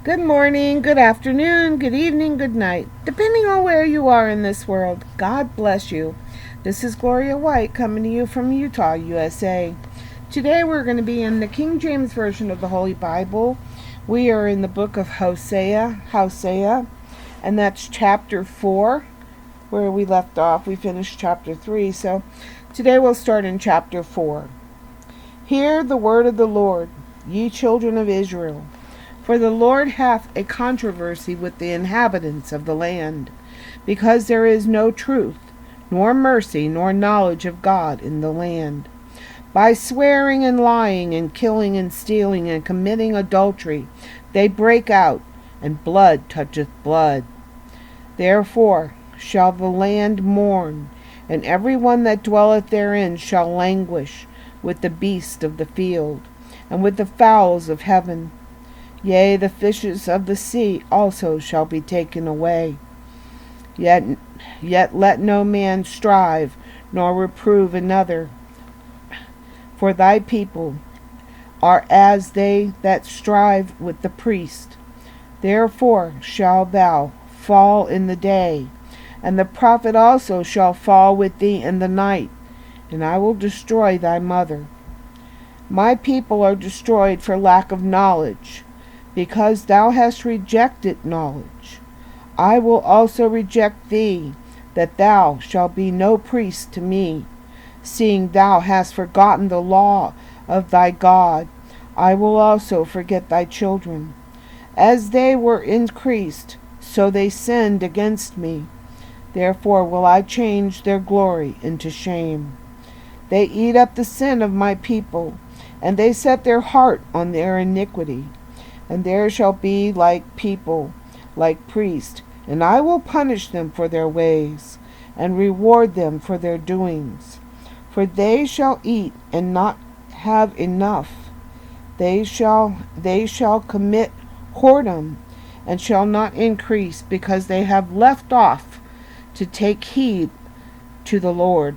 Good morning, good afternoon, good evening, good night, depending on where you are in this world. God bless you. This is Gloria White coming to you from Utah, USA. Today we're going to be in the King James Version of the Holy Bible. We are in the book of Hosea, and that's chapter 4, where we left off. We finished chapter 3, so today we'll start in chapter 4. Hear the word of the Lord, ye children of Israel. For the Lord hath a controversy with the inhabitants of the land, because there is no truth, nor mercy, nor knowledge of God in the land. By swearing and lying and killing and stealing and committing adultery, they break out, and blood toucheth blood. Therefore shall the land mourn, and every one that dwelleth therein shall languish with the beasts of the field, and with the fowls of heaven. Yea, the fishes of the sea also shall be taken away. Yet let no man strive, nor reprove another. For thy people are as they that strive with the priest. Therefore shalt thou fall in the day, and the prophet also shall fall with thee in the night, and I will destroy thy mother. My people are destroyed for lack of knowledge, because thou hast rejected knowledge. I will also reject thee, that thou shalt be no priest to me, seeing thou hast forgotten the law of thy God. I will also forget thy children. As they were increased, so they sinned against me. Therefore will I change their glory into shame. They eat up the sin of my people, and they set their heart on their iniquity. And there shall be like people, like priests, and I will punish them for their ways, and reward them for their doings. For they shall eat and not have enough. They shall commit whoredom, and shall not increase, because they have left off to take heed to the Lord.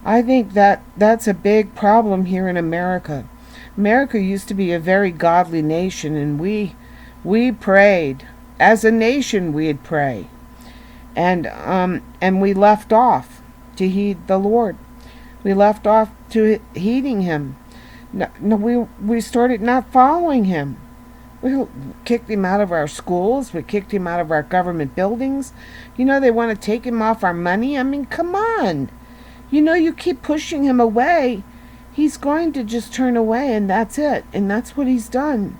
I think that's a big problem here in America. America used to be a very godly nation, and we prayed. As a nation we'd pray. And we left off to heed the Lord. We left off to heeding him. No, we started not following him. We kicked him out of our schools. We kicked him out of our government buildings. They want to take him off our money. I mean, come on. You keep pushing him away, he's going to just turn away, and that's it. And that's what he's done.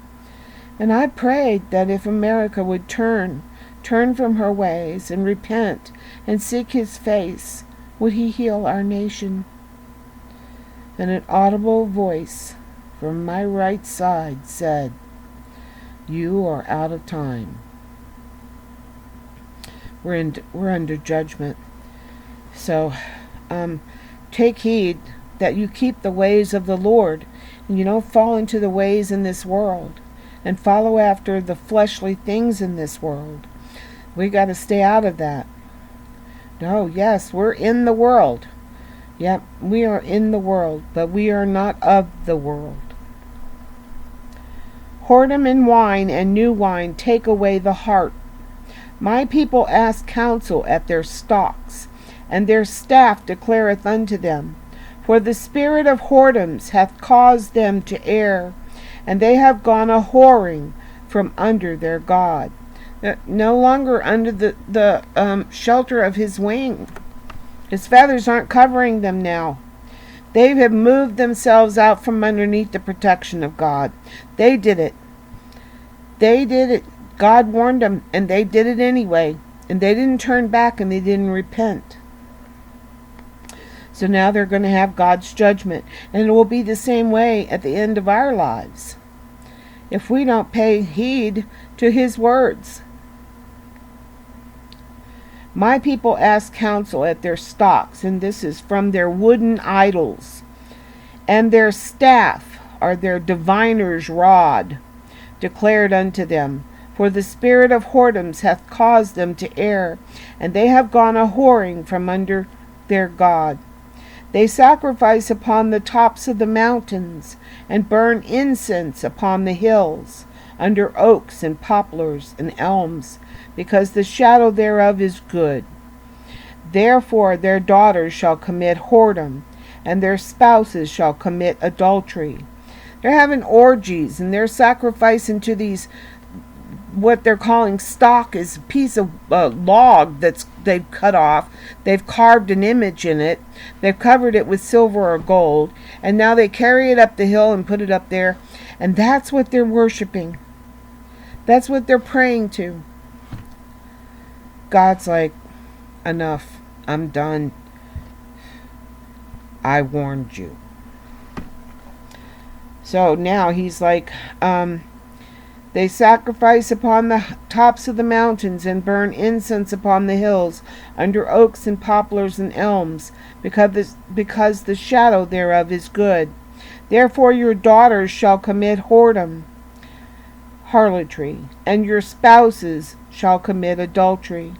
And I prayed that if America would turn from her ways and repent and seek his face, would he heal our nation? And an audible voice from my right side said, "You are out of time." We're under judgment. So, take heed that you keep the ways of the Lord, and you don't fall into the ways in this world and follow after the fleshly things in this world. We got to stay out of that. No, yes, we're in the world. Yep, we are in the world, but we are not of the world. Whoredom and wine and new wine take away the heart. My people ask counsel at their stocks, and their staff declareth unto them. For the spirit of whoredoms hath caused them to err, and they have gone a whoring from under their God. They're no longer under the shelter of his wing. His feathers aren't covering them now. They have moved themselves out from underneath the protection of God. They did it. They did it. God warned them, and they did it anyway. And they didn't turn back, and they didn't repent. So now they're going to have God's judgment. And it will be the same way at the end of our lives, if we don't pay heed to his words. My people ask counsel at their stocks, and this is from their wooden idols. And their staff are their diviner's rod, declared unto them. For the spirit of whoredoms hath caused them to err, and they have gone a whoring from under their God. They sacrifice upon the tops of the mountains, and burn incense upon the hills. under oaks and poplars and elms, because the shadow thereof is good. Therefore their daughters shall commit whoredom, and their spouses shall commit adultery. They're having orgies, and they're sacrificing to these, what they're calling stock, is a piece of log that's they've cut off. They've carved an image in it. They've covered it with silver or gold, and now they carry it up the hill and put it up there, and that's what they're worshiping. That's what they're praying to. God's like, enough. I'm done. I warned you. So now he's like, they sacrifice upon the tops of the mountains and burn incense upon the hills, under oaks and poplars and elms, because the shadow thereof is good. Therefore your daughters shall commit harlotry, and your spouses shall commit adultery.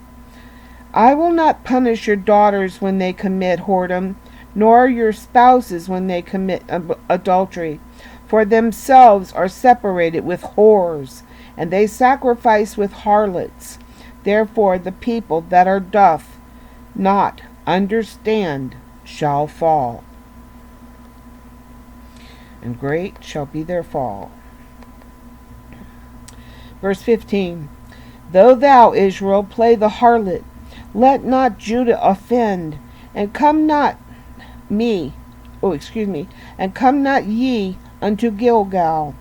I will not punish your daughters when they commit whoredom, nor your spouses when they commit adultery. For themselves are separated with whores, and they sacrifice with harlots. Therefore the people that are doth not understand shall fall, and great shall be their fall. Verse 15. Though thou, Israel, play the harlot, let not Judah offend, and come not ye unto Gilgal,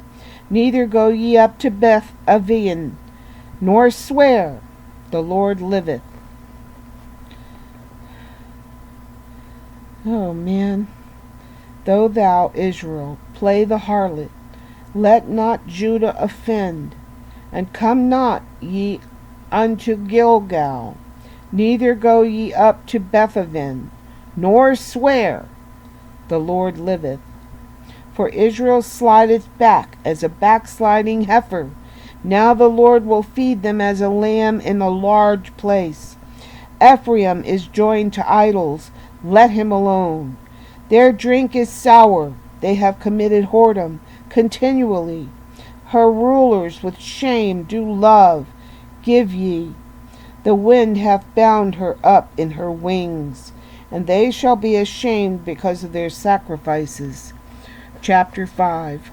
neither go ye up to Beth Aven, nor swear, the Lord liveth. Oh man. Though thou, Israel, play the harlot, let not Judah offend, and come not ye unto Gilgal, neither go ye up to Bethaven, nor swear, the Lord liveth. For Israel slideth back as a backsliding heifer. Now the Lord will feed them as a lamb in a large place. Ephraim is joined to idols, let him alone. Their drink is sour, they have committed whoredom continually. Her rulers with shame do love, give ye. The wind hath bound her up in her wings, and they shall be ashamed because of their sacrifices. Chapter 5.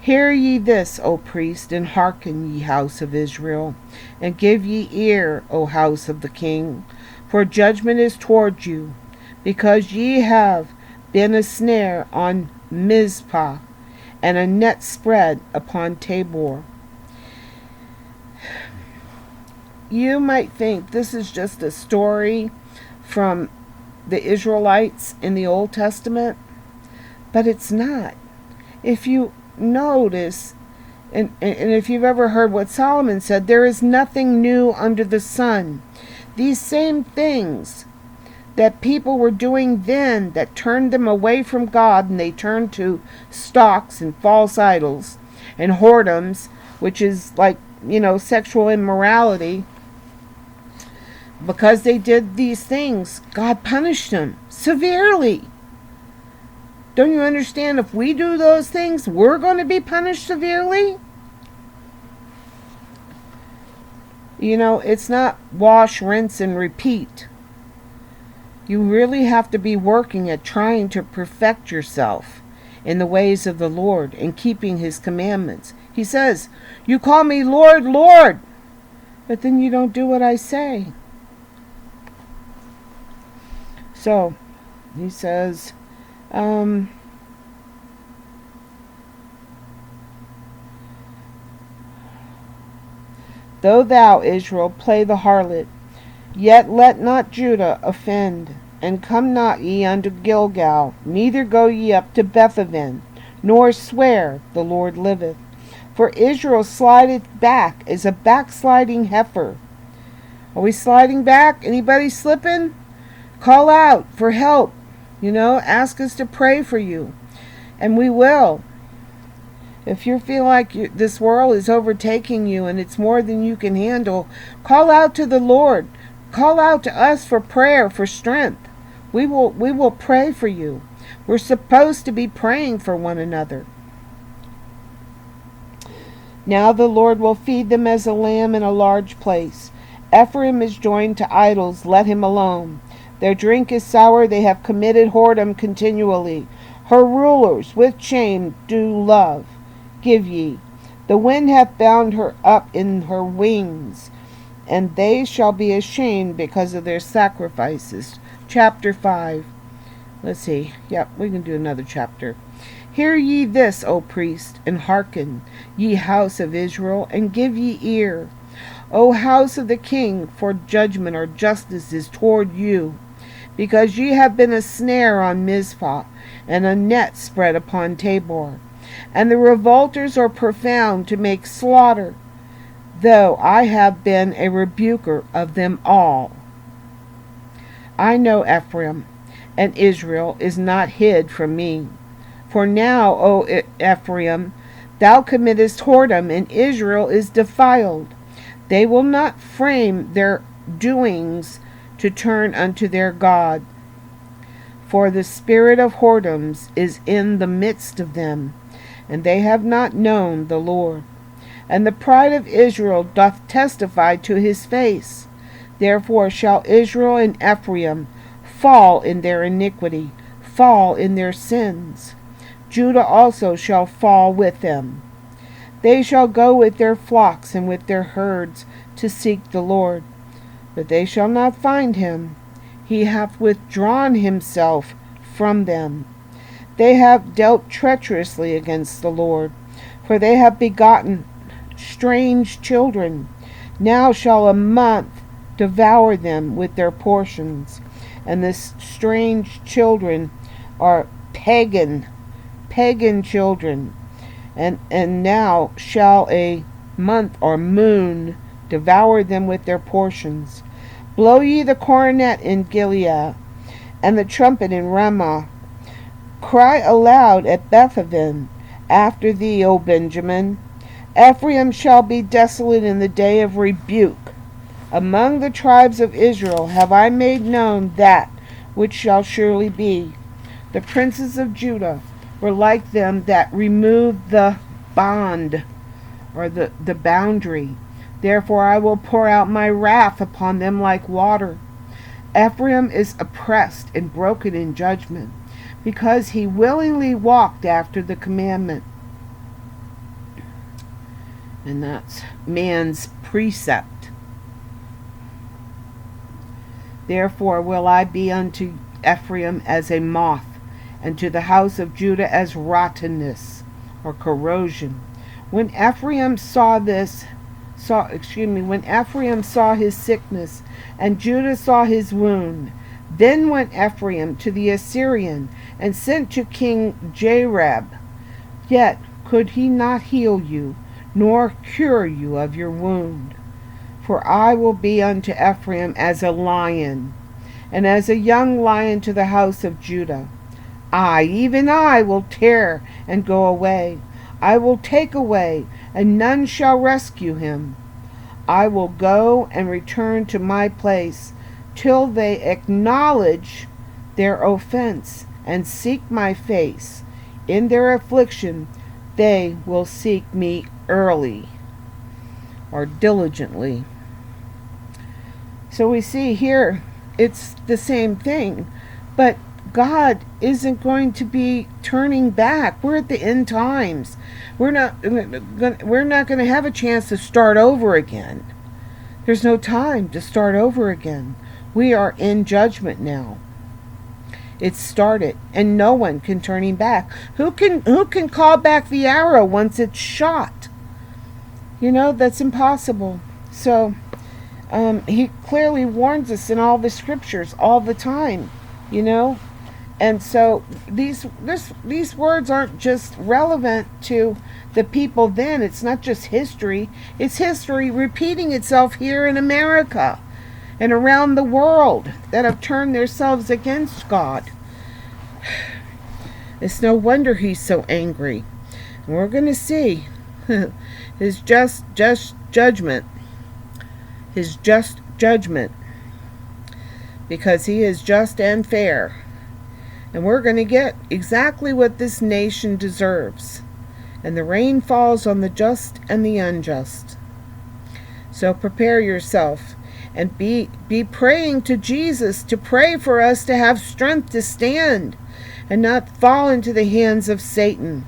Hear ye this, O priest, and hearken, ye house of Israel, and give ye ear, O house of the king, for judgment is toward you, because ye have been a snare on Mizpah, and a net spread upon Tabor. You might think this is just a story from the Israelites in the Old Testament, but it's not. If you notice, and if you've ever heard what Solomon said, there is nothing new under the sun. These same things that people were doing then that turned them away from God, and they turned to stocks and false idols and whoredoms, which is like, sexual immorality. Because they did these things, God punished them severely. Don't you understand? If we do those things, we're going to be punished severely. It's not wash, rinse, and repeat. You really have to be working at trying to perfect yourself in the ways of the Lord and keeping His commandments. He says, you call me Lord, Lord, but then you don't do what I say. So, he says, though thou, Israel, play the harlot, yet let not Judah offend, and come not ye unto Gilgal, neither go ye up to Bethaven, nor swear, the Lord liveth. For Israel slideth back as a backsliding heifer. Are we sliding back? Anybody slipping? Call out for help. Ask us to pray for you. And we will. If you feel like this world is overtaking you and it's more than you can handle, call out to the Lord. Call out to us for prayer, for strength. We will pray for you. We're supposed to be praying for one another. Now the Lord will feed them as a lamb in a large place. Ephraim is joined to idols, let him alone. Their drink is sour, they have committed whoredom continually. Her rulers with shame do love. Give ye. The wind hath bound her up in her wings, and they shall be ashamed because of their sacrifices. Chapter 5. Let's see. Yep, we can do another chapter. Hear ye this, O priest, and hearken, ye house of Israel, and give ye ear. O house of the king, for judgment or justice is toward you. Because ye have been a snare on Mizpah, and a net spread upon Tabor. And the revolters are profound to make slaughter, though I have been a rebuker of them all. I know Ephraim, and Israel is not hid from me. For now, O Ephraim, thou committest whoredom, and Israel is defiled. They will not frame their doings to turn unto their God. For the spirit of whoredoms is in the midst of them, and they have not known the Lord. And the pride of Israel doth testify to his face. Therefore shall Israel and Ephraim fall in their iniquity, fall in their sins. Judah also shall fall with them. They shall go with their flocks and with their herds to seek the Lord, but they shall not find him. He hath withdrawn himself from them. They have dealt treacherously against the Lord, for they have begotten strange children. Now shall a month devour them with their portions, and the strange children are pagan children. And now shall a month or moon devour them with their portions. Blow ye the cornet in Gilead, and the trumpet in Ramah. Cry aloud at Bethaven. After thee, O Benjamin. Ephraim shall be desolate in the day of rebuke. Among the tribes of Israel have I made known that which shall surely be. The princes of Judah were like them that removed the bond, or the boundary. Therefore I will pour out my wrath upon them like water. Ephraim is oppressed and broken in judgment, because he willingly walked after the commandment. And that's man's precept. Therefore will I be unto Ephraim as a moth, and to the house of Judah as rottenness, or corrosion. When Ephraim saw his sickness, and Judah saw his wound, then went Ephraim to the Assyrian, and sent to King Jareb. Yet could he not heal you, nor cure you of your wound. For I will be unto Ephraim as a lion, and as a young lion to the house of Judah. I, even I, will tear and go away. I will take away, and none shall rescue him. I will go and return to my place, till they acknowledge their offense, and seek my face. In their affliction they will seek me early, or diligently. So we see here, it's the same thing, but God isn't going to be turning back. We're at the end times. We're not going to have a chance to start over again. There's no time to start over again. We are in judgment now. It's started, and no one can turn him back. Who can call back the arrow once it's shot? That's impossible. So he clearly warns us in all the scriptures all the time. And so these words aren't just relevant to the people then. It's not just history. It's history repeating itself here in America and around the world that have turned themselves against God. It's no wonder he's so angry. And we're going to see his just judgment. His just judgment. Because he is just and fair. And we're going to get exactly what this nation deserves. and the rain falls on the just and the unjust. So prepare yourself and be praying to Jesus to pray for us to have strength to stand and not fall into the hands of Satan,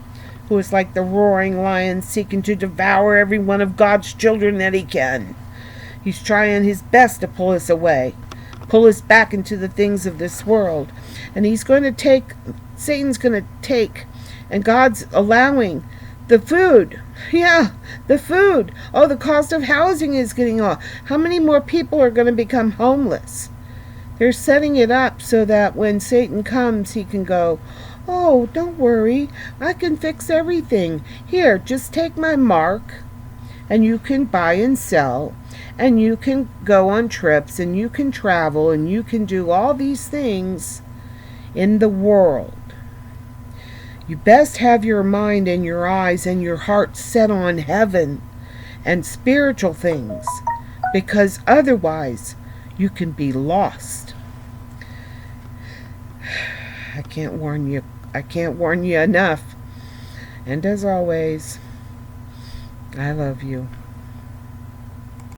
who is like the roaring lion seeking to devour every one of God's children that he can. He's trying his best to pull us away, pull us back into the things of this world. And Satan's going to take, and God's allowing the food. Yeah, the food. Oh, the cost of housing is getting off. How many more people are going to become homeless? They're setting it up so that when Satan comes, he can go, oh, don't worry, I can fix everything. Here, just take my mark, and you can buy and sell, and you can go on trips, and you can travel, and you can do all these things in the world. You best have your mind and your eyes and your heart set on heaven and spiritual things, because otherwise you can be lost. I can't warn you enough. And as always, I love you.